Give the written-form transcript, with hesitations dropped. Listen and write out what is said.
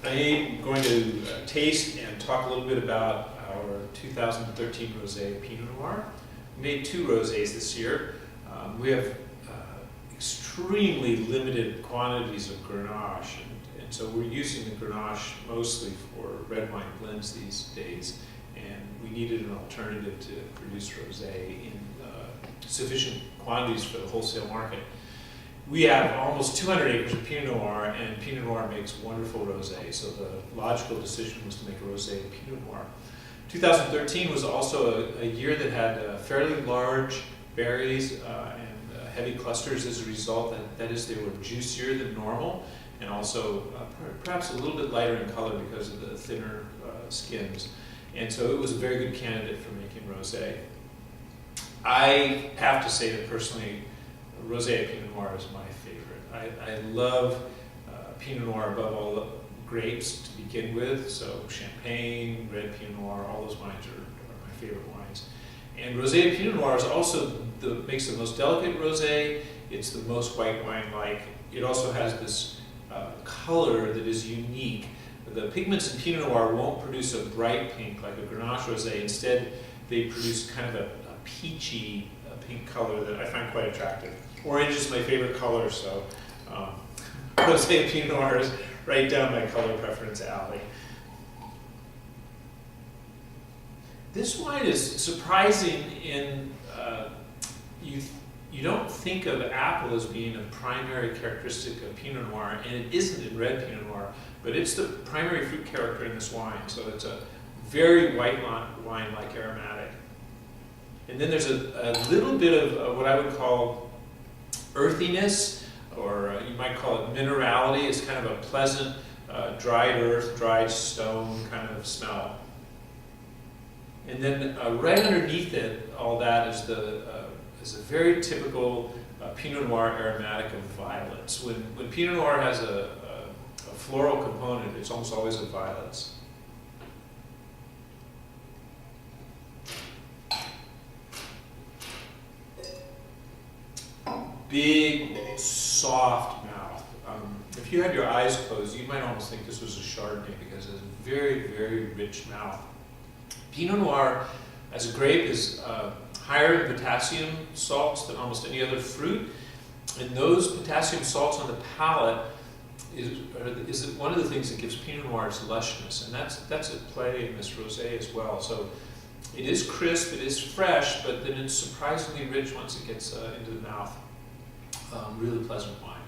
I'm going to taste and talk a little bit about our 2013 Rosé Pinot Noir. We made 2 rosés this year. We have extremely limited quantities of Grenache, and so we're using the Grenache mostly for red wine blends these days, and we needed an alternative to produce rosé in sufficient quantities for the wholesale market. We have almost 200 acres of Pinot Noir, and Pinot Noir makes wonderful rosé, so the logical decision was to make a rosé Pinot Noir. 2013 was also a year that had fairly large berries and heavy clusters as a result. That is, they were juicier than normal, and also perhaps a little bit lighter in color because of the thinner skins. And so it was a very good candidate for making rosé. I have to say that personally, Rosé Pinot Noir is my favorite. I love Pinot Noir above all the grapes to begin with, so Champagne, Red Pinot Noir, all those wines are my favorite wines. And Rosé Pinot Noir is also makes the most delicate rosé. It's the most white wine-like. It also has this color that is unique. The pigments in Pinot Noir won't produce a bright pink like a Grenache rosé. Instead, they produce kind of a peachy pink color that I find quite attractive. Orange is my favorite color, so Rosé Pinot Noir is right down my color preference alley. This wine is surprising in you don't think of apple as being a primary characteristic of Pinot Noir, and it isn't in red Pinot Noir, but it's the primary fruit character in this wine, so it's a very white wine-like aromatic. And then there's a little bit of what I would call earthiness, or you might call it minerality. It's kind of a pleasant, dried earth, dried stone kind of smell. And then right underneath it, all that is is a very typical Pinot Noir aromatic of violets. When Pinot Noir has a floral component, it's almost always of violets. Big, soft mouth. If you had your eyes closed, you might almost think this was a Chardonnay because it has a very, very rich mouth. Pinot Noir, as a grape, is higher in potassium salts than almost any other fruit, and those potassium salts on the palate is one of the things that gives Pinot Noir its lushness, and that's at play in this rosé as well. So it is crisp, it is fresh, but then it's surprisingly rich once it gets into the mouth. Really pleasant wine.